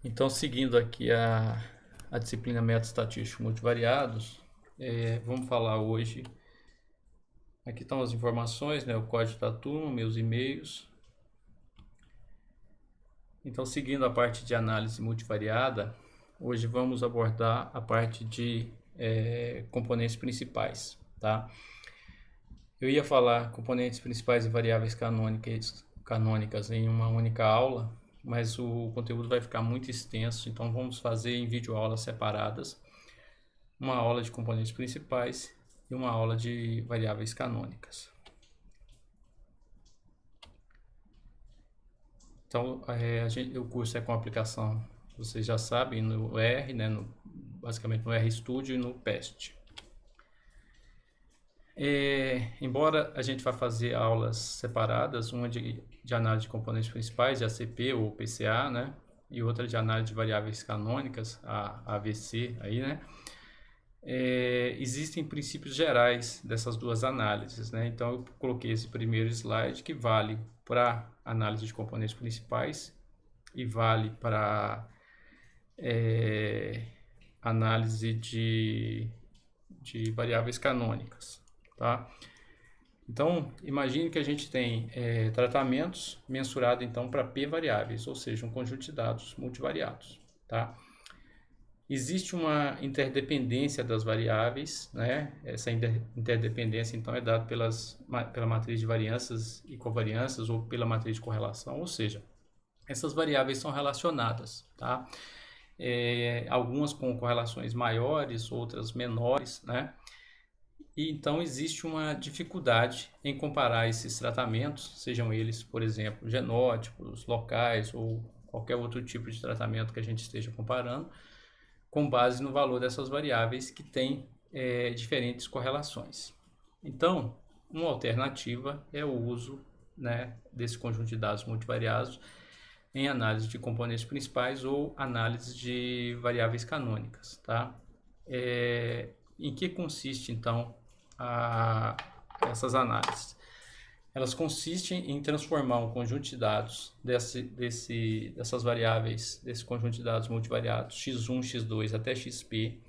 Então, seguindo aqui a disciplina Métodos Estatísticos Multivariados, vamos falar hoje. Aqui estão as informações, né, o código da turma, meus e-mails. Então, seguindo a parte de análise multivariada, hoje vamos abordar a parte de componentes principais, tá? Eu ia falar componentes principais e variáveis canônicas em uma única aula, mas o conteúdo vai ficar muito extenso, então vamos fazer em videoaulas separadas, uma aula de componentes principais e uma aula de variáveis canônicas. Então, o curso é com aplicação, vocês já sabem, no R, né, basicamente no RStudio e no PEST. Embora a gente vá fazer aulas separadas, uma de análise de componentes principais, de ACP ou PCA, né, e outra de análise de variáveis canônicas, a AVC, aí, né, existem princípios gerais dessas duas análises, né? Então eu coloquei esse primeiro slide que vale para análise de componentes principais e vale para análise de variáveis canônicas, tá? Então imagine que a gente tem tratamentos mensurados então para P variáveis, ou seja, um conjunto de dados multivariados, tá? Existe uma interdependência das variáveis, né? Essa interdependência, então, é dada pela matriz de variâncias e covariâncias ou pela matriz de correlação, ou seja, essas variáveis são relacionadas, tá? Algumas com correlações maiores, outras menores, né? E então existe uma dificuldade em comparar esses tratamentos, sejam eles, por exemplo, genótipos, locais ou qualquer outro tipo de tratamento que a gente esteja comparando, com base no valor dessas variáveis que têm diferentes correlações. Então, uma alternativa é o uso, né, desse conjunto de dados multivariados em análise de componentes principais ou análise de variáveis canônicas, tá? Em que consiste, então, essas análises? Elas consistem em transformar um conjunto de dados dessas variáveis, desse conjunto de dados multivariados, x1, x2 até xp,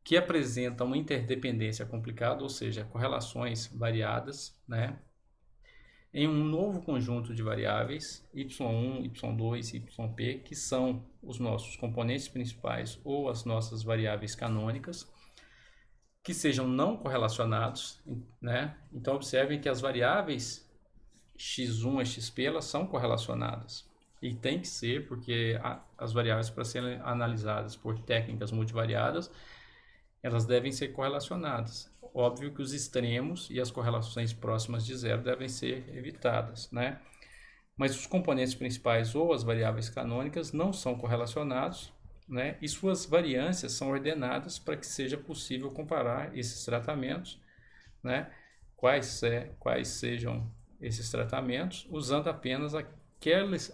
que apresentam uma interdependência complicada, ou seja, correlações variadas, né, em um novo conjunto de variáveis, y1, y2 e yp, que são os nossos componentes principais ou as nossas variáveis canônicas, que sejam não correlacionados, né? Então observem que as variáveis x1 e xp elas são correlacionadas e tem que ser, porque as variáveis, para serem analisadas por técnicas multivariadas, elas devem ser correlacionadas. Óbvio que os extremos e as correlações próximas de zero devem ser evitadas, né? Mas os componentes principais ou as variáveis canônicas não são correlacionados, né? E suas variâncias são ordenadas para que seja possível comparar esses tratamentos, né? Quais sejam esses tratamentos, usando apenas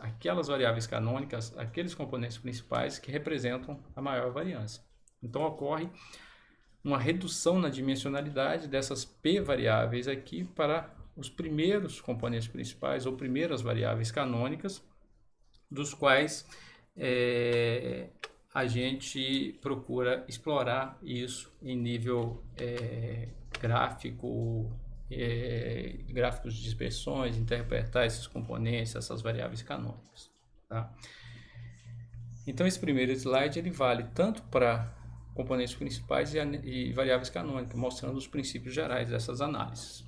aquelas variáveis canônicas, aqueles componentes principais que representam a maior variância. Então ocorre uma redução na dimensionalidade dessas P variáveis aqui para os primeiros componentes principais ou primeiras variáveis canônicas, dos quais a gente procura explorar isso em nível gráfico, gráficos de dispersões, interpretar esses componentes, essas variáveis canônicas, tá? Então esse primeiro slide ele vale tanto para componentes principais e variáveis canônicas, mostrando os princípios gerais dessas análises.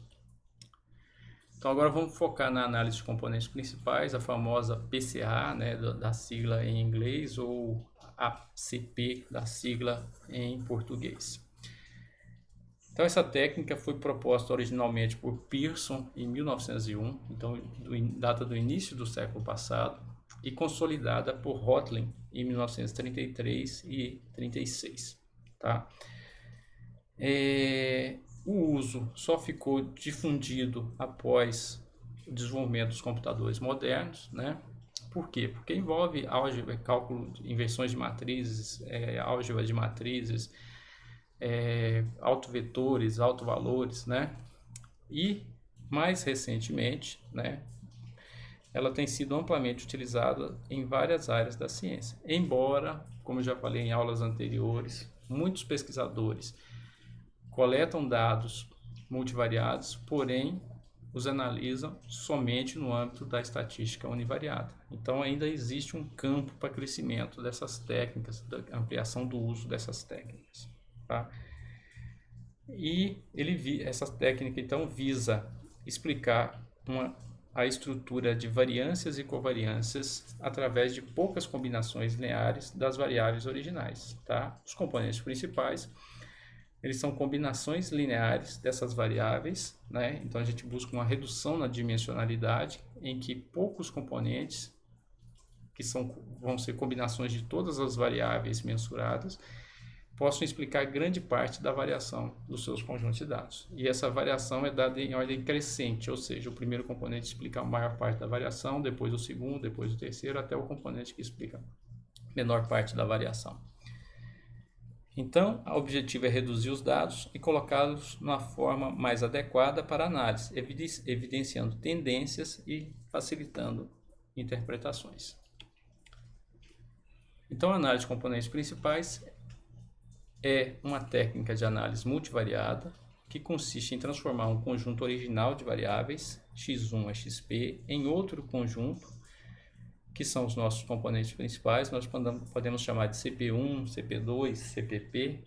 Então agora vamos focar na análise de componentes principais, a famosa PCA, né, da sigla em inglês, ou ACP da sigla em português. Então essa técnica foi proposta originalmente por Pearson em 1901, então data do início do século passado, e consolidada por Hotelling em 1933 e 36, tá? O uso só ficou difundido após o desenvolvimento dos computadores modernos, né? Por quê? Porque envolve álgebra, cálculo de inversões de matrizes, álgebra de matrizes, autovetores, autovalores, né? E mais recentemente, né, ela tem sido amplamente utilizada em várias áreas da ciência. Embora, como eu já falei em aulas anteriores, muitos pesquisadores coletam dados multivariados, porém os analisam somente no âmbito da estatística univariada. Então ainda existe um campo para crescimento dessas técnicas, da ampliação do uso dessas técnicas. Tá? E essa técnica então visa explicar a estrutura de variâncias e covariâncias através de poucas combinações lineares das variáveis originais. Tá? Os componentes principais, eles são combinações lineares dessas variáveis, né? Então a gente busca uma redução na dimensionalidade, em que poucos componentes, vão ser combinações de todas as variáveis mensuradas, possam explicar grande parte da variação dos seus conjuntos de dados. E essa variação é dada em ordem crescente, ou seja, o primeiro componente explica a maior parte da variação, depois o segundo, depois o terceiro, até o componente que explica a menor parte da variação. Então, o objetivo é reduzir os dados e colocá-los na forma mais adequada para análise, evidenciando tendências e facilitando interpretações. Então, a análise de componentes principais é uma técnica de análise multivariada que consiste em transformar um conjunto original de variáveis, x1 a xp, em outro conjunto, que são os nossos componentes principais. Nós podemos chamar de CP1, CP2, CPP,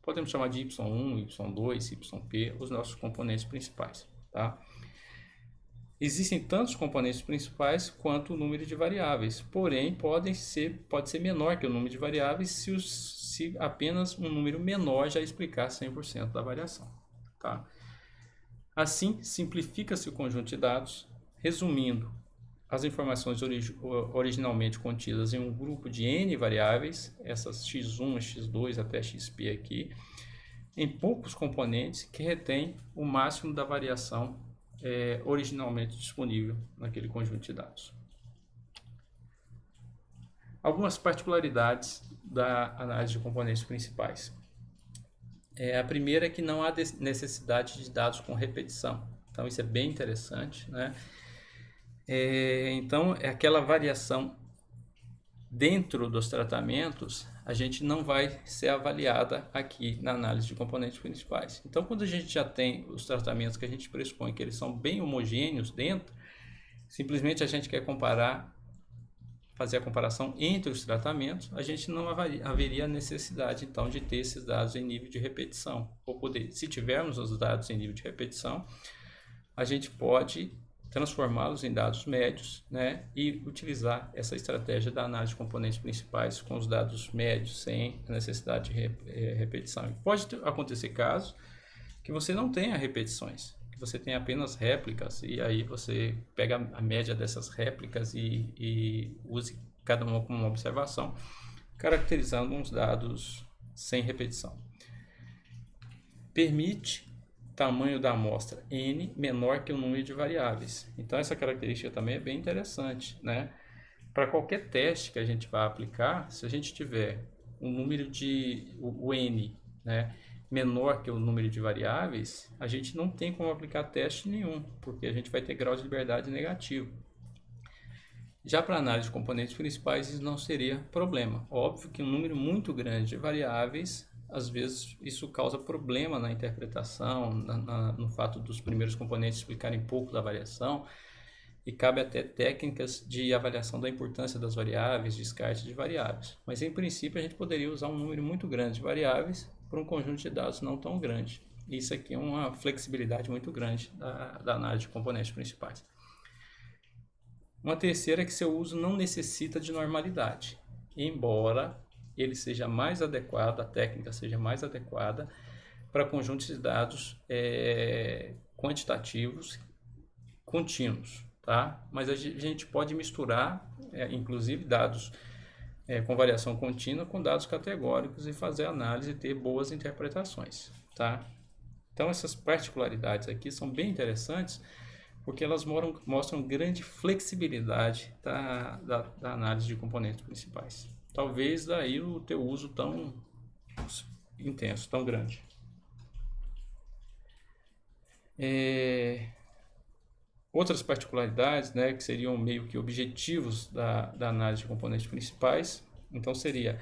podemos chamar de Y1, Y2, YP, os nossos componentes principais. Tá? Existem tantos componentes principais quanto o número de variáveis, porém pode ser menor que o número de variáveis se apenas um número menor já explicar 100% da variação. Tá? Assim, simplifica-se o conjunto de dados, resumindo as informações originalmente contidas em um grupo de N variáveis, essas x1, x2 até xp aqui, em poucos componentes que retém o máximo da variação originalmente disponível naquele conjunto de dados. Algumas particularidades da análise de componentes principais. A primeira é que não há necessidade de dados com repetição. Então isso é bem interessante, né? Então, aquela variação dentro dos tratamentos, a gente não vai ser avaliada aqui na análise de componentes principais. Então, quando a gente já tem os tratamentos que a gente pressupõe que eles são bem homogêneos dentro, simplesmente a gente quer fazer a comparação entre os tratamentos, a gente não haveria necessidade, então, de ter esses dados em nível de repetição. Se tivermos os dados em nível de repetição, a gente pode transformá-los em dados médios, né, e utilizar essa estratégia da análise de componentes principais com os dados médios, sem a necessidade de repetição. Pode acontecer casos que você não tenha repetições, que você tenha apenas réplicas, e aí você pega a média dessas réplicas e use cada uma como uma observação, caracterizando uns dados sem repetição. Permite tamanho da amostra n menor que o número de variáveis. Então essa característica também é bem interessante, né? Para qualquer teste que a gente vai aplicar, se a gente tiver um número o n, né, menor que o número de variáveis, a gente não tem como aplicar teste nenhum, porque a gente vai ter grau de liberdade negativo. Já para análise de componentes principais, isso não seria problema. Óbvio que um número muito grande de variáveis, às vezes isso causa problema na interpretação, no fato dos primeiros componentes explicarem pouco da variação, e cabe até técnicas de avaliação da importância das variáveis, descarte de variáveis. Mas em princípio a gente poderia usar um número muito grande de variáveis para um conjunto de dados não tão grande. Isso aqui é uma flexibilidade muito grande da análise de componentes principais. Uma terceira é que seu uso não necessita de normalidade, embora ele seja mais adequado, a técnica seja mais adequada para conjuntos de dados quantitativos contínuos, tá? Mas a gente pode misturar, inclusive, dados com variação contínua com dados categóricos e fazer análise e ter boas interpretações, tá? Então, essas particularidades aqui são bem interessantes, porque elas mostram grande flexibilidade da análise de componentes principais. Talvez daí o teu uso tão intenso, tão grande. Outras particularidades, né, que seriam meio que objetivos da análise de componentes principais, então seria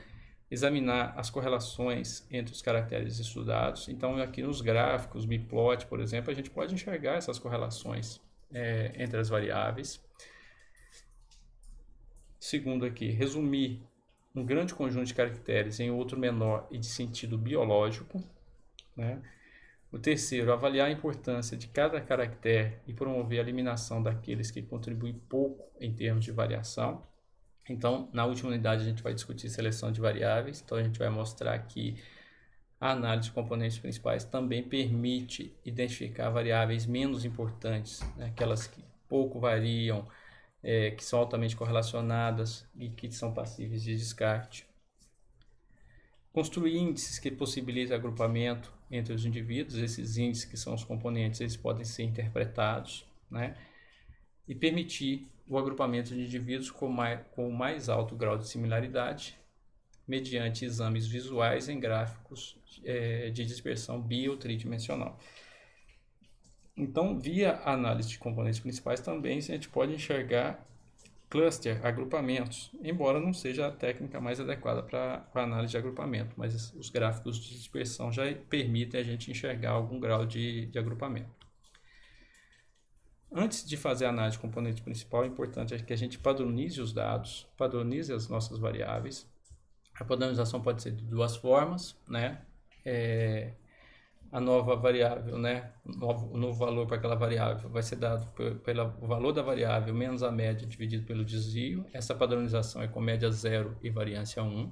examinar as correlações entre os caracteres estudados. Então, aqui nos gráficos, biplot, por exemplo, a gente pode enxergar essas correlações entre as variáveis. Segundo aqui, resumir um grande conjunto de caracteres em outro menor e de sentido biológico, né? O terceiro, avaliar a importância de cada caractere e promover a eliminação daqueles que contribuem pouco em termos de variação. Então, na última unidade, a gente vai discutir seleção de variáveis. Então, a gente vai mostrar que a análise de componentes principais também permite identificar variáveis menos importantes, né? Aquelas que pouco variam, que são altamente correlacionadas e que são passíveis de descarte. Construir índices que possibilitem agrupamento entre os indivíduos. Esses índices, que são os componentes, eles podem ser interpretados, né? E permitir o agrupamento de indivíduos com mais alto grau de similaridade mediante exames visuais em gráficos de dispersão bi ou tridimensional. Então, via a análise de componentes principais também a gente pode enxergar cluster, agrupamentos, embora não seja a técnica mais adequada para a análise de agrupamento, mas os gráficos de dispersão já permitem a gente enxergar algum grau de agrupamento. Antes de fazer a análise de componente principal, é importante que a gente padronize os dados, padronize as nossas variáveis. A padronização pode ser de duas formas, né? A nova variável, né? O novo valor para aquela variável vai ser dado pelo valor da variável menos a média dividido pelo desvio. Essa padronização é com média 0 e variância 1.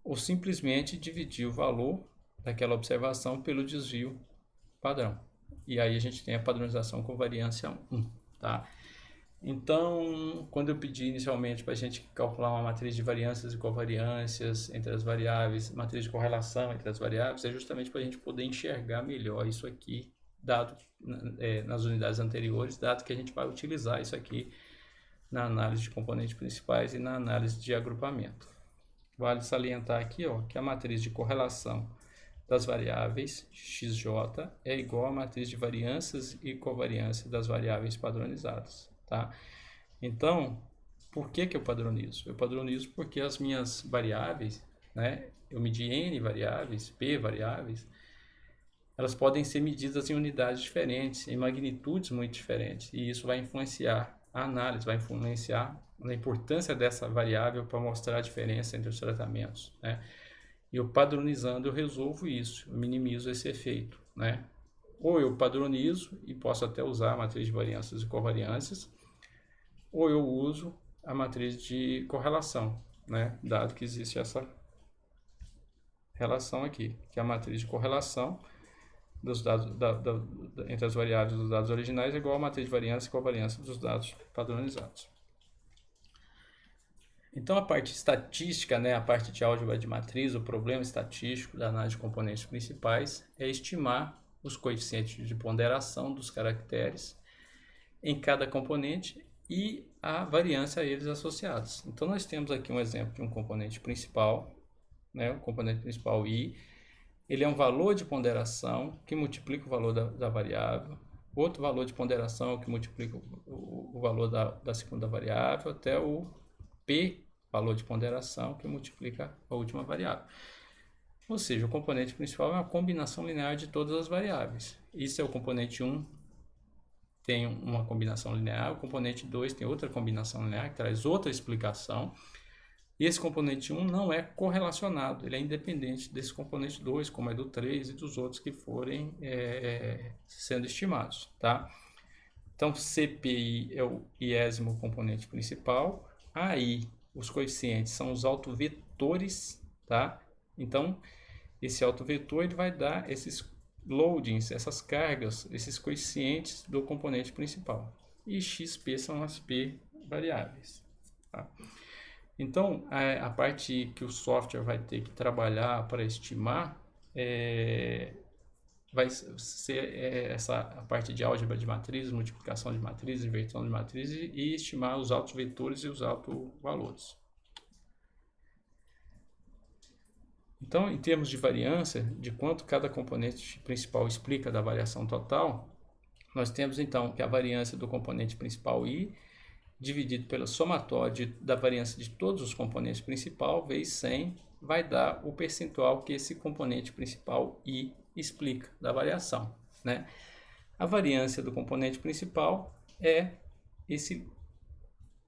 Ou simplesmente dividir o valor daquela observação pelo desvio padrão. E aí a gente tem a padronização com variância 1, tá? Então, quando eu pedi inicialmente para a gente calcular uma matriz de variâncias e covariâncias entre as variáveis, matriz de correlação entre as variáveis, é justamente para a gente poder enxergar melhor isso aqui, dado nas unidades anteriores, dado que a gente vai utilizar isso aqui na análise de componentes principais e na análise de agrupamento. Vale salientar aqui, ó, que a matriz de correlação das variáveis xj é igual à matriz de variâncias e covariância das variáveis padronizadas, tá? Então, por que eu padronizo? Eu padronizo porque as minhas variáveis, né, eu medi n variáveis, p variáveis, elas podem ser medidas em unidades diferentes, em magnitudes muito diferentes, e isso vai influenciar a análise, vai influenciar a importância dessa variável para mostrar a diferença entre os tratamentos, né? E eu padronizando, eu resolvo isso, eu minimizo esse efeito, né? Ou eu padronizo e posso até usar a matriz de variâncias e covariâncias, ou eu uso a matriz de correlação, né? Dado que existe essa relação aqui, que é a matriz de correlação dos dados entre as variáveis dos dados originais é igual a matriz de variância e covariância dos dados padronizados. Então, a parte estatística, né, a parte de álgebra de matriz, o problema estatístico da análise de componentes principais é estimar os coeficientes de ponderação dos caracteres em cada componente e a variância a eles associados. Então, nós temos aqui um exemplo de um componente principal, né, o componente principal I. Ele é um valor de ponderação que multiplica o valor da variável, outro valor de ponderação que multiplica o valor da segunda variável, até o P, valor de ponderação, que multiplica a última variável. Ou seja, o componente principal é uma combinação linear de todas as variáveis. Isso é o componente 1, tem uma combinação linear, o componente 2 tem outra combinação linear, que traz outra explicação. E esse componente 1 não é correlacionado, ele é independente desse componente 2, como é do 3 e dos outros que forem sendo estimados, tá? Então, CPI é o iésimo componente principal, aí os coeficientes são os autovetores, tá? Então, esse autovetor ele vai dar esses loadings, essas cargas, esses coeficientes do componente principal. E XP são as P variáveis, tá? Então, a parte que o software vai ter que trabalhar para estimar vai ser a parte de álgebra de matrizes, multiplicação de matrizes, inversão de matrizes e estimar os autovetores e os autovalores. Então, em termos de variância, de quanto cada componente principal explica da variação total, nós temos então que a variância do componente principal I dividido pelo somatório da variância de todos os componentes principal vezes 100 vai dar o percentual que esse componente principal I explica da variação, né? A variância do componente principal é esse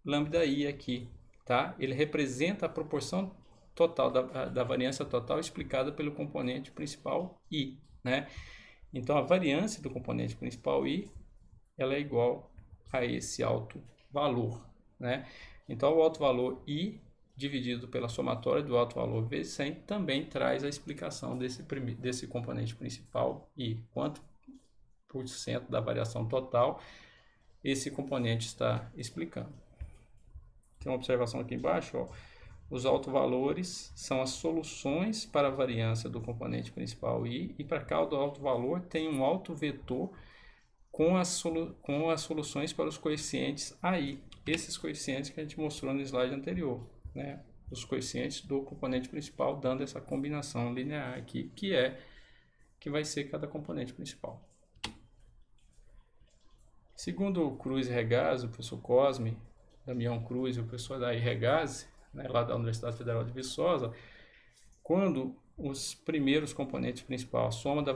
lambda I aqui, tá? Ele representa a proporção total da variância total explicada pelo componente principal I, né? Então, a variância do componente principal I, ela é igual a esse alto valor, né? Então, o alto valor I dividido pela somatória do alto valor vezes 100 também traz a explicação desse componente principal I. Quanto por cento da variação total esse componente está explicando. Tem uma observação aqui embaixo, ó. Os autovalores são as soluções para a variância do componente principal I, e para cada alto valor tem um alto vetor com as soluções para os coeficientes AI. Esses coeficientes que a gente mostrou no slide anterior, né? Os coeficientes do componente principal, dando essa combinação linear aqui, que vai ser cada componente principal. Segundo o Cruz e Regazzi, o professor Cosme, Damião Cruz e o professor Daí Regazzi, né, lá da Universidade Federal de Viçosa, quando os primeiros componentes principais, a soma da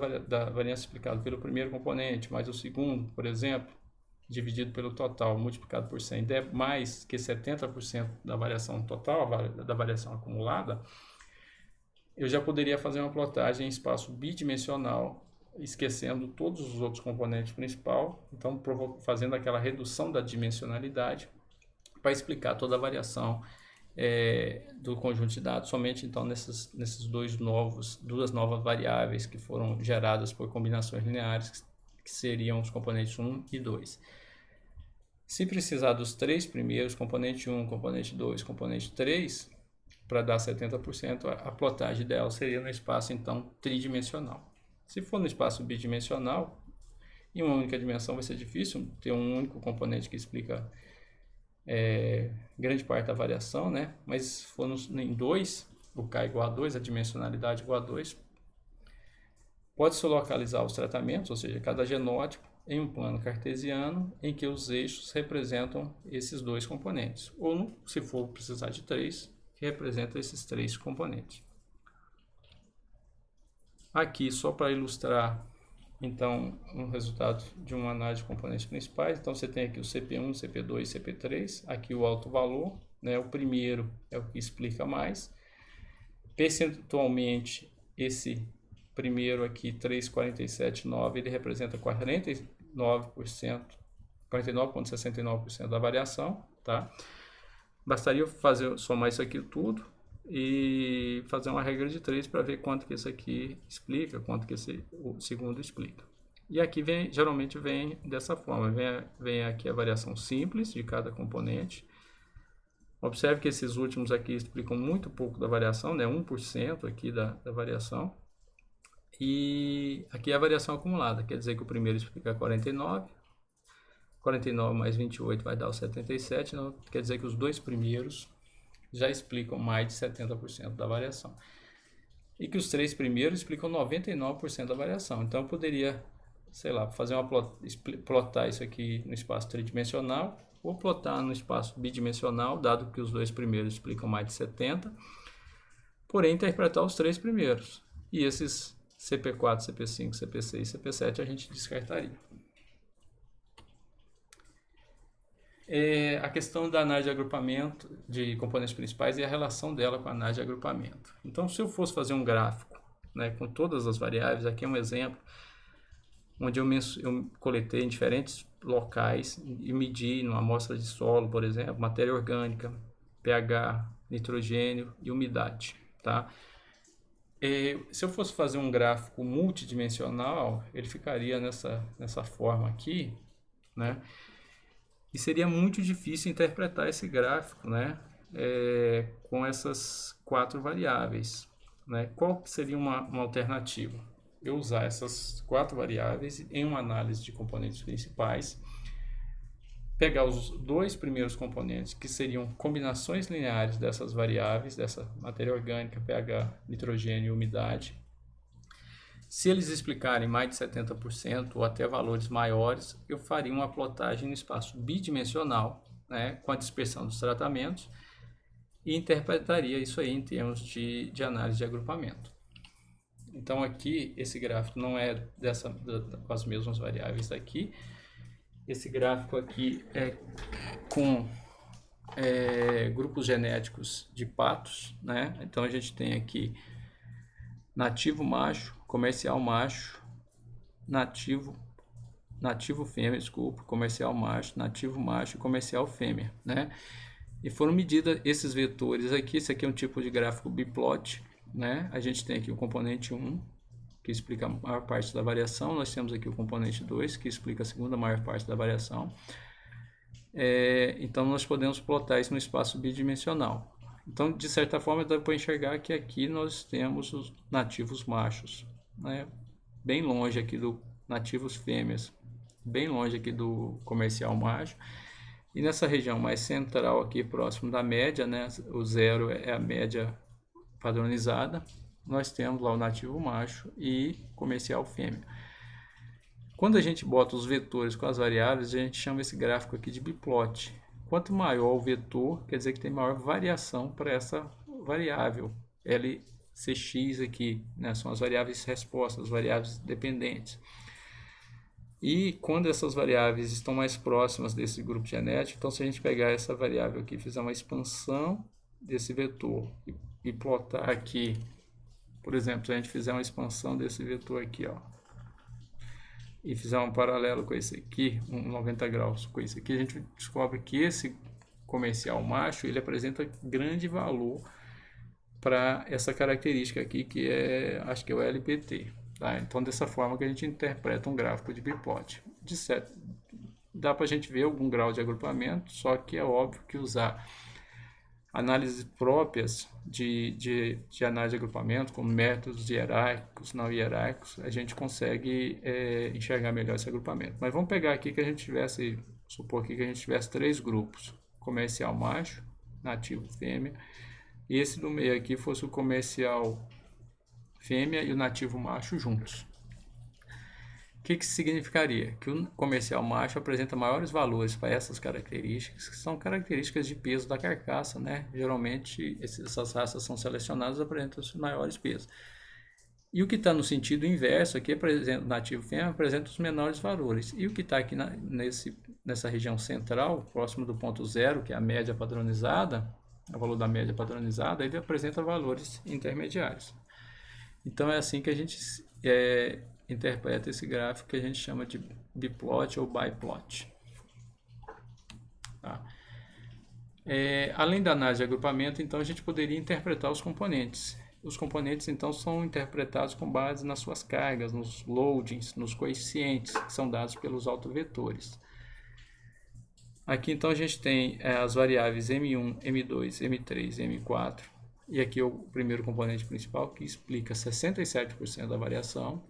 variância explicada pelo primeiro componente, mais o segundo, por exemplo, dividido pelo total, multiplicado por 100, der mais que 70% da variação total, da variação acumulada, eu já poderia fazer uma plotagem em espaço bidimensional, esquecendo todos os outros componentes principais, então fazendo aquela redução da dimensionalidade para explicar toda a variação do conjunto de dados, somente então nesses duas novas variáveis que foram geradas por combinações lineares, que seriam os componentes 1 e 2. Se precisar dos três primeiros, componente 1, componente 2, componente 3, para dar 70%, a plotagem dela seria no espaço então tridimensional. Se for no espaço bidimensional, em uma única dimensão vai ser difícil ter um único componente que explica grande parte da variação, né? Mas se for em 2, o K igual a 2, a dimensionalidade igual a 2, pode-se localizar os tratamentos, ou seja, cada genótipo, em um plano cartesiano em que os eixos representam esses dois componentes, ou, se for precisar de 3, que representa esses 3 componentes. Aqui, só para ilustrar, então, um resultado de uma análise de componentes principais. Então, você tem aqui o CP1, CP2 e CP3. Aqui o alto valor, né? O primeiro é o que explica mais. Percentualmente, esse primeiro aqui, 3,47,9, ele representa 49,69% da variação, tá? Bastaria somar isso aqui tudo e fazer uma regra de 3 para ver quanto que esse aqui explica, quanto que o segundo explica. E aqui geralmente vem dessa forma, vem aqui a variação simples de cada componente. Observe que esses últimos aqui explicam muito pouco da variação, né? 1% aqui da variação. E aqui é a variação acumulada, quer dizer que o primeiro explica 49 mais 28 vai dar o 77, então quer dizer que os dois primeiros já explicam mais de 70% da variação. E que os 3 primeiros explicam 99% da variação. Então eu poderia, sei lá, plotar isso aqui no espaço tridimensional, ou plotar no espaço bidimensional, dado que os 2 primeiros explicam mais de 70%, porém interpretar os 3 primeiros. E esses CP4, CP5, CP6 e CP7 a gente descartaria. A questão da análise de agrupamento de componentes principais e a relação dela com a análise de agrupamento. Então, se eu fosse fazer um gráfico, né, com todas as variáveis, aqui é um exemplo, onde eu coletei em diferentes locais e medi numa amostra de solo, por exemplo, matéria orgânica, pH, nitrogênio e umidade, tá? Se eu fosse fazer um gráfico multidimensional, ele ficaria nessa forma aqui, né? E seria muito difícil interpretar esse gráfico, né? Com essas 4 variáveis, né? Qual seria uma alternativa? Eu usar essas 4 variáveis em uma análise de componentes principais, pegar os 2 primeiros componentes, que seriam combinações lineares dessas variáveis, dessa matéria orgânica, pH, nitrogênio e umidade, Se eles explicarem mais de 70% ou até valores maiores, eu faria uma plotagem no espaço bidimensional, né, com a dispersão dos tratamentos, e interpretaria isso aí em termos de análise de agrupamento. Então aqui, esse gráfico não é com as mesmas variáveis daqui. Esse gráfico aqui é com grupos genéticos de patos, né? Então a gente tem aqui nativo macho, comercial macho, nativo fêmea, desculpa, comercial macho, nativo macho e comercial fêmea, né? E foram medidos esses vetores aqui. Esse aqui é um tipo de gráfico biplot, né? A gente tem aqui o componente 1, que explica a maior parte da variação. Nós temos aqui o componente 2, que explica a segunda maior parte da variação. Então, nós podemos plotar isso no espaço bidimensional. Então, de certa forma, dá para enxergar que aqui nós temos os nativos machos, né? Bem longe aqui do nativos fêmeas, bem longe aqui do comercial macho. E nessa região mais central aqui, próximo da média, né, o zero é a média padronizada, nós temos lá o nativo macho e comercial fêmea. Quando a gente bota os vetores com as variáveis, a gente chama esse gráfico aqui de biplot. Quanto maior o vetor, quer dizer que tem maior variação para essa variável. LCX aqui, né, são as variáveis respostas, as variáveis dependentes. E quando essas variáveis estão mais próximas desse grupo genético, então se a gente pegar essa variável aqui, fizer uma expansão desse vetor e plotar aqui, por exemplo, se a gente fizer uma expansão desse vetor aqui, ó, e fizer um paralelo com esse aqui, um 90 graus com esse aqui, a gente descobre que esse comercial macho, ele apresenta grande valor para essa característica aqui, que acho que é o LPT. Tá? Então, dessa forma que a gente interpreta um gráfico de biplot. De certo, dá para a gente ver algum grau de agrupamento, só que é óbvio que usar análises próprias de análise de agrupamento, como métodos hierárquicos, não hierárquicos, a gente consegue enxergar melhor esse agrupamento. Mas vamos pegar aqui que a gente tivesse, supor aqui que a gente tivesse 3 grupos, comercial macho, nativo fêmea, e esse do meio aqui fosse o comercial fêmea e o nativo macho juntos. O que significaria? Que o comercial macho apresenta maiores valores para essas características, que são características de peso da carcaça, né? Geralmente, essas raças são selecionadas e apresentam os maiores pesos. E o que está no sentido inverso, aqui o nativo fêmea apresenta os menores valores. E o que está aqui nessa região central, próximo do ponto zero, que é a média padronizada, o valor da média padronizada, ele apresenta valores intermediários. Então, é assim que a gente interpreta esse gráfico que a gente chama de biplot ou biplot. Tá? Além da análise de agrupamento, então, a gente poderia interpretar os componentes. Os componentes, então, são interpretados com base nas suas cargas, nos loadings, nos coeficientes, que são dados pelos autovetores. Aqui, então, a gente tem as variáveis M1, M2, M3 e M4. E aqui é o primeiro componente principal, que explica 67% da variação.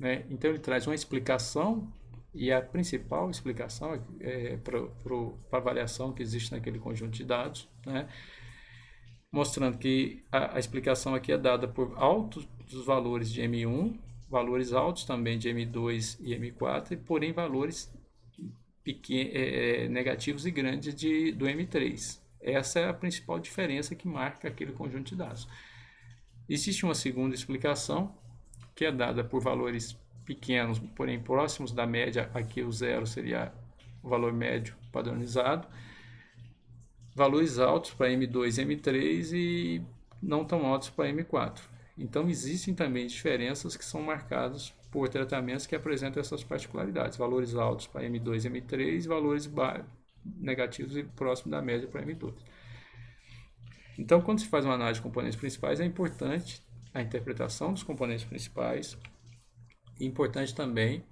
Né? Então, ele traz uma explicação, e a principal explicação para a variação que existe naquele conjunto de dados, né? Mostrando que a explicação aqui é dada por altos dos valores de M1, valores altos também de M2 e M4, e porém valores negativos e grandes do M3. Essa é a principal diferença que marca aquele conjunto de dados. Existe uma segunda explicação, que é dada por valores pequenos, porém próximos da média. Aqui o zero seria o valor médio padronizado. Valores altos para M2 e M3 e não tão altos para M4. Então, existem também diferenças que são marcadas por tratamentos que apresentam essas particularidades. Valores altos para M2 e M3 e valores negativos e próximos da média para M2. Então, quando se faz uma análise de componentes principais, é importante a interpretação dos componentes principais. É importante também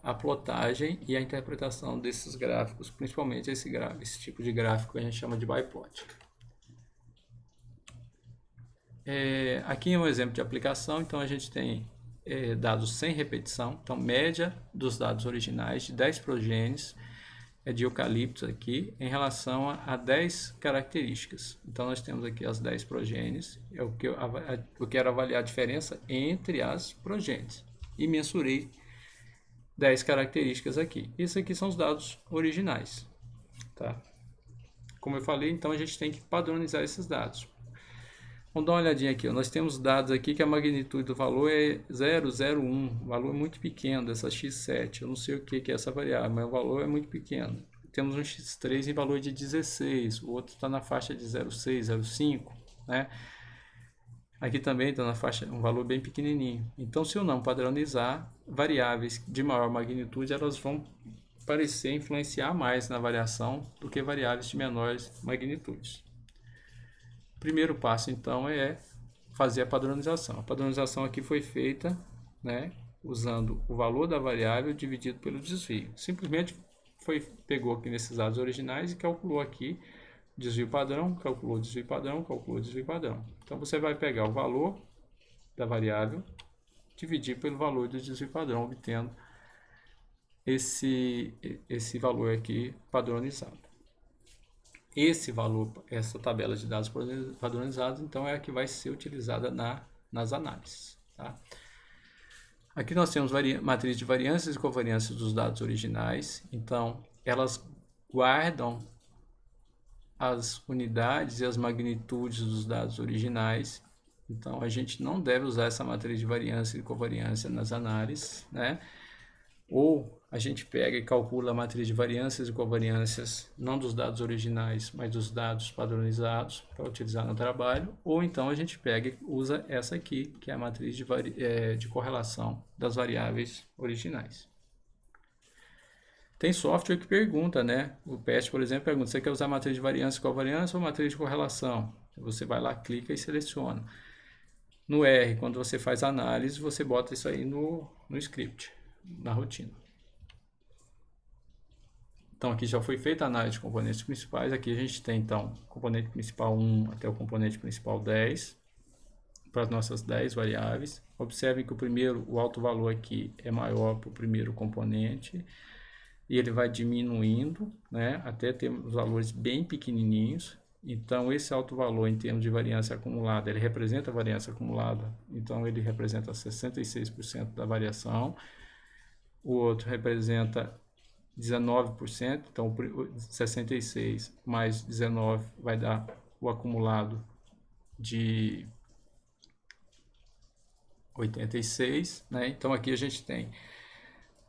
a plotagem e a interpretação desses gráficos, principalmente esse tipo de gráfico que a gente chama de biplot. Aqui é um exemplo de aplicação. Então, a gente tem dados sem repetição, então média dos dados originais de 10 progenes, é de eucalipto aqui em relação a 10 características. Então, nós temos aqui as 10 progênies, é o que eu quero avaliar a diferença entre as progênies. E mensurei 10 características aqui. Isso aqui são os dados originais, tá? Como eu falei, então a gente tem que padronizar esses dados. Vamos dar uma olhadinha aqui, ó. Nós temos dados aqui que a magnitude do valor é 0,01, o valor é muito pequeno dessa x7, eu não sei o que é essa variável, mas o valor é muito pequeno. Temos um x3 em valor de 16, o outro está na faixa de 0,6, 0,5, né? Aqui também está na faixa, um valor bem pequenininho. Então, se eu não padronizar, variáveis de maior magnitude, elas vão parecer influenciar mais na variação do que variáveis de menores magnitudes. O primeiro passo, então, é fazer a padronização. A padronização aqui foi feita, né, usando o valor da variável dividido pelo desvio. Simplesmente pegou aqui nesses dados originais e calculou aqui desvio padrão, calculou desvio padrão, calculou desvio padrão. Então, você vai pegar o valor da variável, dividir pelo valor do desvio padrão, obtendo esse valor aqui padronizado. Esse valor, essa tabela de dados padronizados, então é a que vai ser utilizada nas análises. Tá? Aqui nós temos matriz de variâncias e covariâncias dos dados originais. Então, elas guardam as unidades e as magnitudes dos dados originais. Então, a gente não deve usar essa matriz de variância e covariância nas análises, né? Ou a gente pega e calcula a matriz de variâncias e covariâncias, não dos dados originais, mas dos dados padronizados para utilizar no trabalho. Ou então a gente pega e usa essa aqui, que é a matriz de correlação das variáveis originais. Tem software que pergunta, né? O PET, por exemplo, pergunta: você quer usar matriz de variância e covariância ou matriz de correlação? Você vai lá, clica e seleciona. No R, quando você faz análise, você bota isso aí no script, na rotina. Então, aqui já foi feita a análise de componentes principais. Aqui a gente tem, então, componente principal 1 até o componente principal 10, para as nossas 10 variáveis. Observem que o alto valor aqui é maior para o primeiro componente, e ele vai diminuindo, né, até ter os valores bem pequenininhos. Então, esse alto valor em termos de variância acumulada, ele representa a variância acumulada, então ele representa 66% da variação. O outro representa 19%, então 66 mais 19 vai dar o acumulado de 86, né? Então aqui a gente tem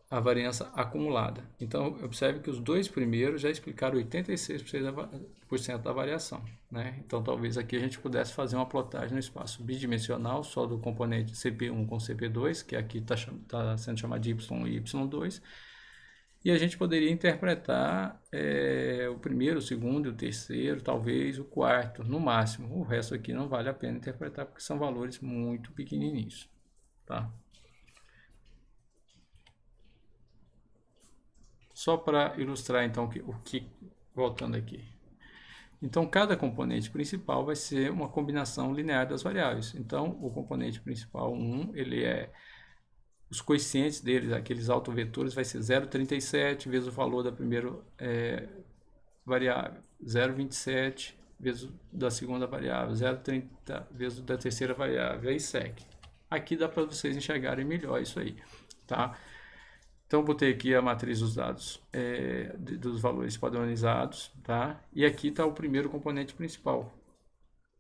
a variância acumulada. Então observe que os dois primeiros já explicaram 86% da variação, né? Então talvez aqui a gente pudesse fazer uma plotagem no espaço bidimensional só do componente CP1 com CP2, que aqui está sendo chamado de Y e Y2, e a gente poderia interpretar o primeiro, o segundo, o terceiro, talvez o quarto, no máximo. O resto aqui não vale a pena interpretar porque são valores muito pequenininhos, tá? Só para ilustrar, então, voltando aqui. Então, cada componente principal vai ser uma combinação linear das variáveis. Então, o componente principal 1, ele os coeficientes deles, aqueles autovetores, vai ser 0,37 vezes o valor da primeira variável, 0,27 vezes da segunda variável, 0,30 vezes da terceira variável, aí segue. Aqui dá para vocês enxergarem melhor isso aí, tá? Então, botei aqui a matriz dos dados dos valores padronizados, tá? E aqui está o primeiro componente principal,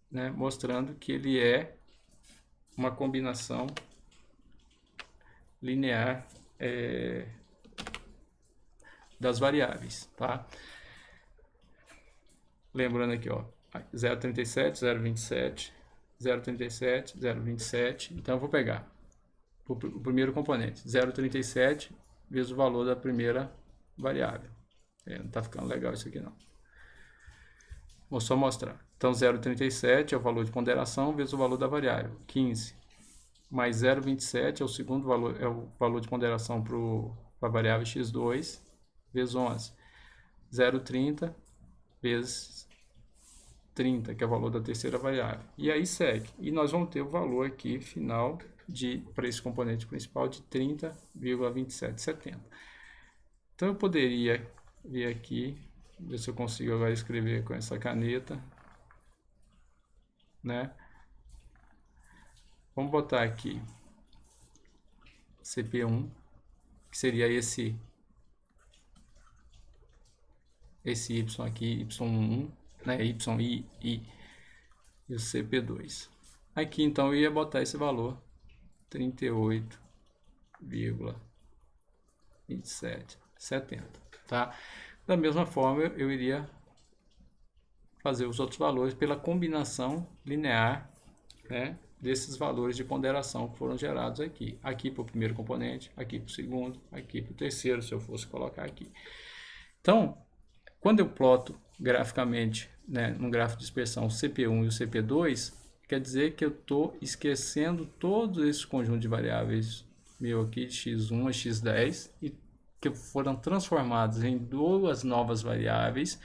né? Mostrando que ele é uma combinação linear das variáveis, tá? Lembrando aqui, ó, 0,37, 0,27, 0,37, 0,27. Então, eu vou pegar o primeiro componente, 0,37 vezes o valor da primeira variável. Não está ficando legal isso aqui, não. Vou só mostrar. Então, 0,37 é o valor de ponderação vezes o valor da variável, 15. Mais 0,27 é o segundo valor, é o valor de ponderação para a variável x2, vezes 11. 0,30 vezes 30, que é o valor da terceira variável. E aí segue. E nós vamos ter o valor aqui final para esse componente principal de 30,2770. Então eu poderia vir aqui, ver se eu consigo agora escrever com essa caneta, né? Vamos botar aqui CP1, que seria esse Y aqui, Y1, né? YI e o CP2. Aqui então eu ia botar esse valor 38,2770, tá? Da mesma forma eu iria fazer os outros valores pela combinação linear, né, desses valores de ponderação que foram gerados aqui. Aqui para o primeiro componente, aqui para o segundo, aqui para o terceiro, se eu fosse colocar aqui. Então, quando eu ploto graficamente, né, num gráfico de dispersão o CP1 e o CP2, quer dizer que eu estou esquecendo todo esse conjunto de variáveis meu aqui de x1 a x10 e que foram transformados em duas novas variáveis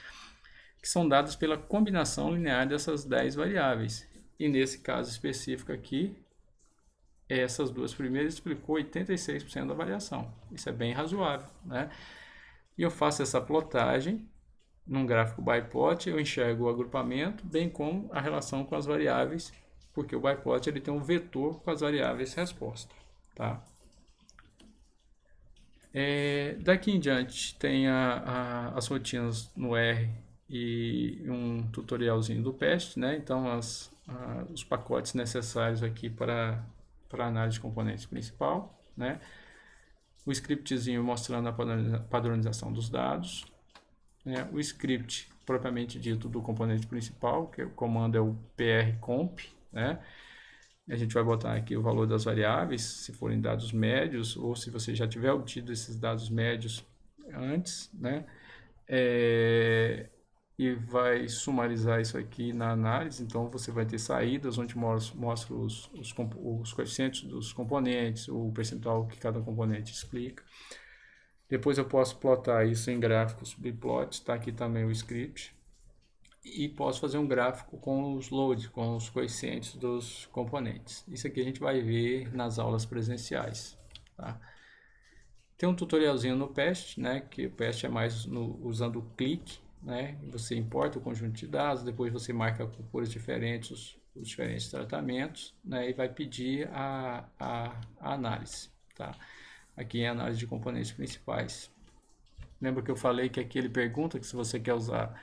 que são dadas pela combinação linear dessas 10 variáveis. E nesse caso específico aqui, essas duas primeiras explicou 86% da variação. Isso é bem razoável, né? E eu faço essa plotagem num gráfico biplot, eu enxergo o agrupamento, bem como a relação com as variáveis, porque o biplot ele tem um vetor com as variáveis resposta, tá? Daqui em diante tem as rotinas no R e um tutorialzinho do PEST, né? Então os pacotes necessários aqui para análise de componentes principal, né? O scriptzinho mostrando a padronização dos dados, né? O script propriamente dito do componente principal, que o comando é o prcomp, né? A gente vai botar aqui o valor das variáveis, se forem dados médios, ou se você já tiver obtido esses dados médios antes, né? E vai sumarizar isso aqui na análise. Então você vai ter saídas onde mostra os coeficientes dos componentes, o percentual que cada componente explica. Depois eu posso plotar isso em gráficos biplots, está aqui também o script. E posso fazer um gráfico com os loads, com os coeficientes dos componentes. Isso aqui a gente vai ver nas aulas presenciais, tá? Tem um tutorialzinho no PEST, né, que o PEST é mais usando o clique, né, você importa o conjunto de dados, depois você marca por cores diferentes os diferentes tratamentos, né, e vai pedir a análise, tá? Aqui é a análise de componentes principais. Lembra que eu falei que aqui ele pergunta que se você quer usar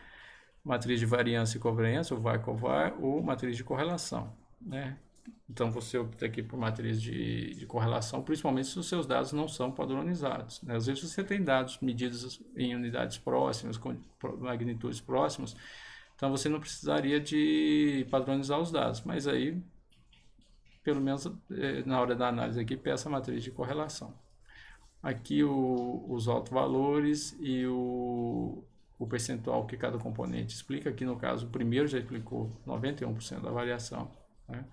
matriz de variância e covariância, ou var-covar, ou matriz de correlação, né? Então você opta aqui por matriz de correlação, principalmente se os seus dados não são padronizados, né? Às vezes você tem dados medidos em unidades próximas, com magnitudes próximas, então você não precisaria de padronizar os dados, mas aí, pelo menos na hora da análise aqui, peça a matriz de correlação. Aqui os autovalores e o percentual que cada componente explica. Aqui no caso o primeiro já explicou 91% da variação, né?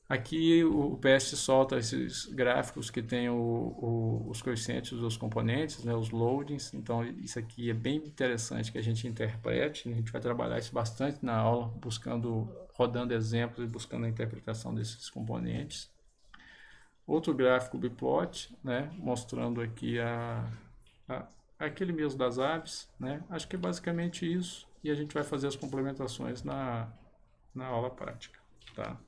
Aqui o PEST solta esses gráficos que tem os coeficientes dos componentes, né, os loadings. Então isso aqui é bem interessante que a gente interprete. A gente vai trabalhar isso bastante na aula, rodando exemplos e buscando a interpretação desses componentes. Outro gráfico biplot, né, mostrando aqui aquele mesmo das aves, né? Acho que é basicamente isso, e a gente vai fazer as complementações na aula prática, tá?